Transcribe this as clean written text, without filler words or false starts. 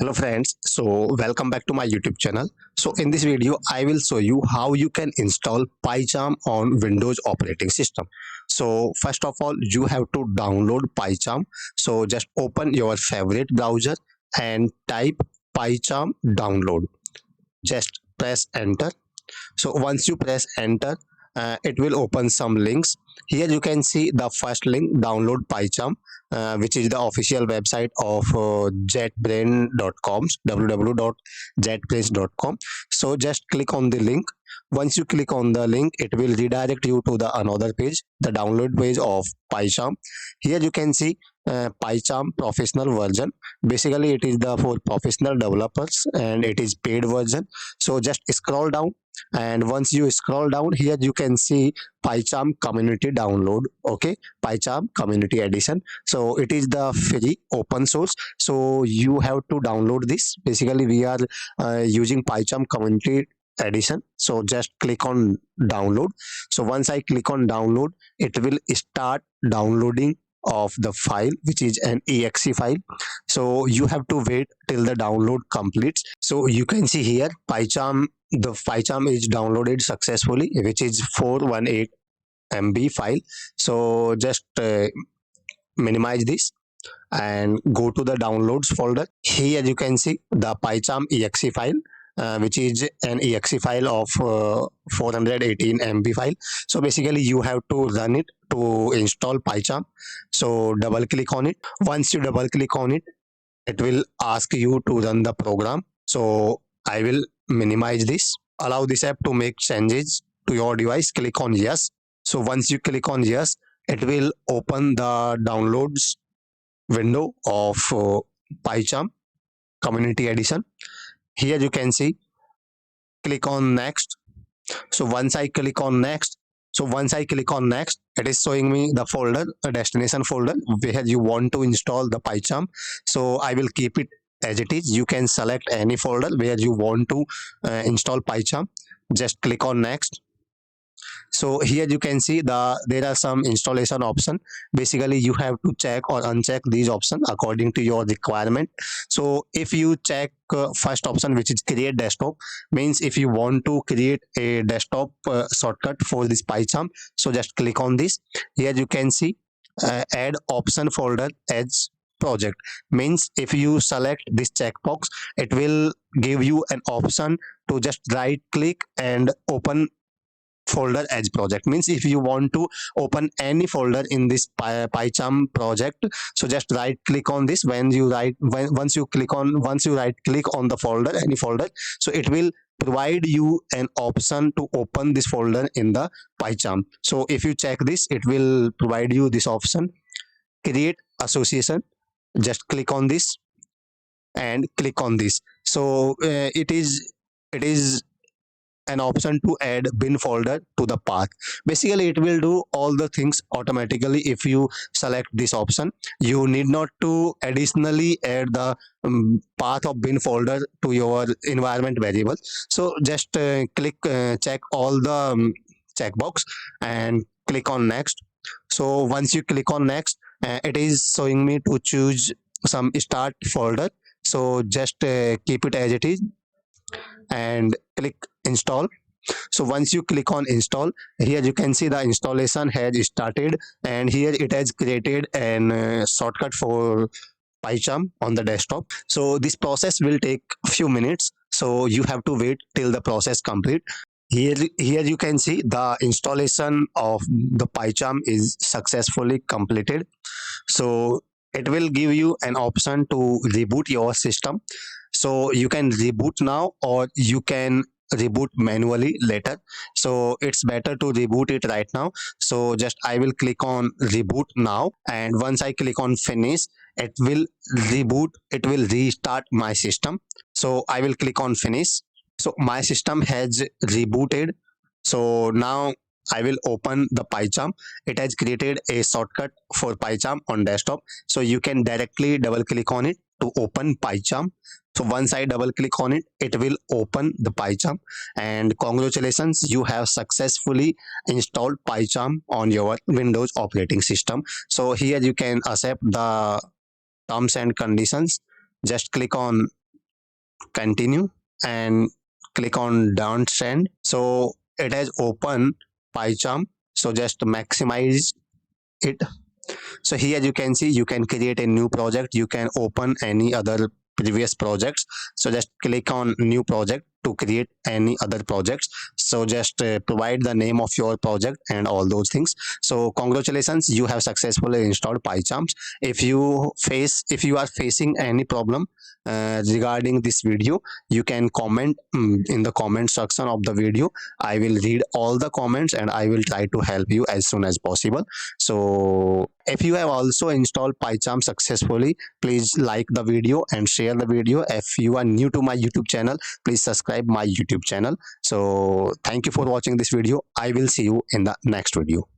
Hello friends, so welcome back to my YouTube channel. So in this video, I will show you how you can install PyCharm on Windows operating system. So first of all, you have to download PyCharm. So just open your favorite browser and type PyCharm download. Just press enter. So once you press enter, it will open some links. Here you can see the first link, download PyCharm, which is the official website of jetbrains.com, www.jetbrains.com. So just click on the link. Once you click on the link, it will redirect you to the another page, the download page of PyCharm. Here you can see PyCharm professional version. Basically it is the for professional developers and it is paid version. So just scroll down, and once you scroll down, here you can see PyCharm community download. Okay, PyCharm community edition. So it is the free open source, so you have to download this. Basically we are using PyCharm community edition, so just click on download. So once I click on download, it will start downloading of the file, which is an exe file. So you have to wait till the download completes. So you can see here the PyCharm is downloaded successfully, which is 418 MB file. So just minimize this and go to the downloads folder. Here you can see the PyCharm exe file, which is an exe file of 418 MB file. So basically you have to run it to install PyCharm. So double click on it. Once you double click on it, it will ask you to run the program. So I will minimize this. Allow this app to make changes to your device. Click on yes. So once you click on yes, it will open the downloads window of PyCharm community edition. Here you can see, click on next. So once I click on next, it is showing me the folder, a destination folder where you want to install the PyCharm. So I will keep it as it is. You can select any folder where you want to install PyCharm. Just click on next. So here you can see there are some installation option. Basically you have to check or uncheck these options according to your requirement. So if you check first option, which is create desktop, means if you want to create a desktop shortcut for this PyCharm, so just click on this. Here you can see add option folder as project, means if you select this checkbox, it will give you an option to just right click and open folder as project. Means if you want to open any folder in this PyCharm project, so just right click on this. Once you right click on the folder, any folder, so it will provide you an option to open this folder in the PyCharm. So if you check this, it will provide you this option, create association. Just click on this and click on this. So it is an option to add bin folder to the path. Basically it will do all the things automatically. If you select this option, you need not to additionally add the path of bin folder to your environment variable. So just check all the checkbox and click on next. So once you click on next, it is showing me to choose some start folder. So just keep it as it is and click install. So once you click on install, here you can see the installation has started, and here it has created an shortcut for PyCharm on the desktop. So this process will take few minutes, so you have to wait till the process complete. Here you can see the installation of the PyCharm is successfully completed. So it will give you an option to reboot your system. So you can reboot now or you can reboot manually later. So it's better to reboot it right now. So just I will click on reboot now, and once I click on finish, it will restart my system. So I will click on finish. So my system has rebooted. So now I will open the PyCharm. It has created a shortcut for PyCharm on desktop. So you can directly double click on it to open PyCharm. So once I double click on it, it will open the PyCharm, and congratulations, you have successfully installed PyCharm on your Windows operating system. So here you can accept the terms and conditions. Just click on continue, and click on don't send. So it has open PyCharm. So just maximize it. So here you can see you can create a new project, you can open any other previous projects. So just click on new project to create any other projects. So just provide the name of your project and all those things. So congratulations, you have successfully installed PyCharms. If you are facing any problem regarding this video, you can comment in the comment section of the video. I will read all the comments and I will try to help you as soon as possible. So if you have also installed PyCharm successfully, please like the video and share the video. If you are new to my YouTube channel, please subscribe my YouTube channel. So thank you for watching this video. I will see you in the next video.